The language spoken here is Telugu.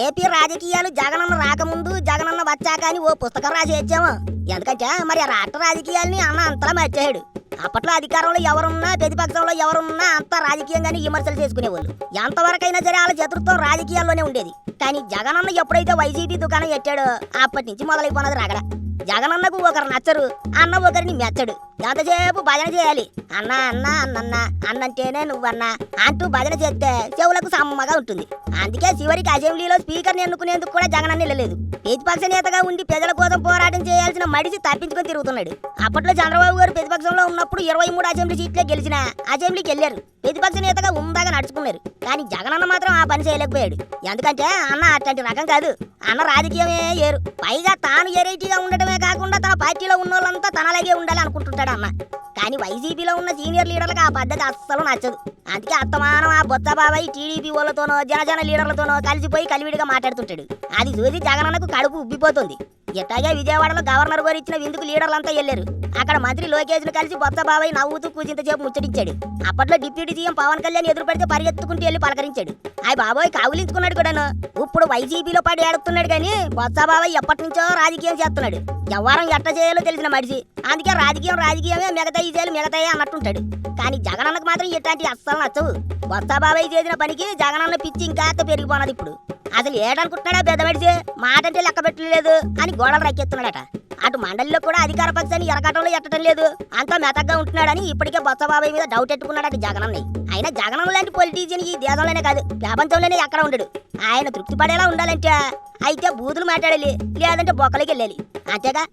ఏపీ రాజకీయాలు జగనన్న రాకముందు జగనన్న వచ్చాక అని ఓ పుస్తకం రాసి ఇచ్చాము. ఎందుకంటే మరి ఆ రాష్ట్ర రాజకీయాల్ని అన్న అంతలా మర్చాడు. అప్పట్లో అధికారంలో ఎవరున్నా ప్రతిపక్షంలో ఎవరున్నా అంతా రాజకీయంగానే విమర్శలు చేసుకునేవాళ్ళు. ఎంతవరకైనా సరే వాళ్ళ చతుర్థం రాజకీయాల్లోనే ఉండేది. కానీ జగనన్న ఎప్పుడైతే వైసీపీ దుకాణం ఎట్టాడో అప్పటి నుంచి మొదలైపోయినది రాగడ. జగనన్నకు ఒకరు నచ్చరు, అన్న ఒకరిని మెచ్చడు. ఎంతసేపు భజన చేయాలి. అన్న అన్న అన్నన్న అన్నంటేనే నువ్వన్నా అంటూ భజన చేస్తే చెవులకు సమ్మగా ఉంటుంది. అందుకే చివరికి అసెంబ్లీలో స్పీకర్ని ఎన్నుకునేందుకు కూడా జగనన్న వెళ్ళలేదు. ప్రతిపక్ష నేతగా ఉండి ప్రజల కోసం పోరాటం చేయాల్సిన మడిసి తప్పించుకొని తిరుగుతున్నాడు. అప్పట్లో చంద్రబాబు గారు ప్రతిపక్షంలో ఉన్నప్పుడు 23 అసెంబ్లీ సీట్లే గెలిచిన అసెంబ్లీకి వెళ్ళారు. ప్రతిపక్ష నేతగా ఉందాగా నడుచుకున్నారు. కానీ జగనన్న మాత్రం ఆ పని చేయలేకపోయాడు. ఎందుకంటే అన్న అట్లాంటి రకం కాదు. అన్న రాజకీయమే ఏరు. పైగా తాను ఏరైటీగా ఉండటమే కాకుండా తన పార్టీలో ఉన్న వాళ్ళంతా తనలాగే ఉండాలి అనుకుంటుంటాడు అన్న. కానీ వైసీపీలో ఉన్న సీనియర్ లీడర్లకు ఆ పద్ధతి అస్సలు నచ్చదు. అందుకే అత్తమానం ఆ బొత్స బాబాయ్ టీడీపీ వాళ్ళతోనో జనజన లీడర్లతోనో కలిసిపోయి కలివిడిగా మాట్లాడుతుంటాడు. అది చూసి జగనన్నకు కడుపు ఉబ్బిపోతుంది. ఎట్టాగే విజయవాడలో గవర్నర్ గారు ఇచ్చిన విందుకు లీడర్లంతా వెళ్లారు. అక్కడ మంత్రి లోకేష్ ను కలిసి బొత్స బాబాయ్ నవ్వుతూ కూజింతసేపు ముచ్చటించాడు. అప్పట్లో డిప్యూటీ సీఎం పవన్ కళ్యాణ్ ఎదురు పెడితే పరిగెత్తుకుంటూ వెళ్ళి పలకరించాడు. ఆయన బాబాయ్ కావులించుకున్నాడు కూడాను. ఇప్పుడు వైసీపీలో పడి ఏడుతున్నాడు. కానీ బొత్స బాబాయ్ ఎప్పటి నుంచో రాజకీయం చేస్తున్నాడు. వ్యవహారం ఎట్ట చేయాలో తెలిసిన మనిషి. అందుకే రాజకీయమే మిగతాయి చేయాలి మిగతాయి అన్నట్టుంటాడు. కానీ జగనన్నకు మాత్రం ఇట్లాంటి అస్సలు నచ్చవు. బొత్స బాబాయ్ చేసిన పనికి జగనన్న పిచ్చి ఇంకా పెరిగిపోనది. ఇప్పుడు అసలు ఏడనుకుంటున్నాడా పెద్ద మనిషి, మాట అంటే లెక్క పెట్టలేదు అని గోడలు రక్కెత్తున్నాడట. అటు మండలిలో కూడా అధికార పక్షాన్ని ఎరగటంలో ఎట్టడం లేదు. అంతా మెతగ్గా ఉంటున్నాడని ఇప్పటికే బొత్స బాబాయ్ మీద డౌట్ ఎట్టుకున్నాడట జగనన్న. అయినా జగనన్న లాంటి పొలిటీషియన్ ఈ దేశంలోనే కాదు ప్రపంచంలోనే ఎక్కడ ఉండడు. ఆయన తృప్తి పడేలా ఉండాలంటే అయితే బూతులు మాట్లాడాలి, లేదంటే బొక్కలకి వెళ్ళాలి. అంతేగా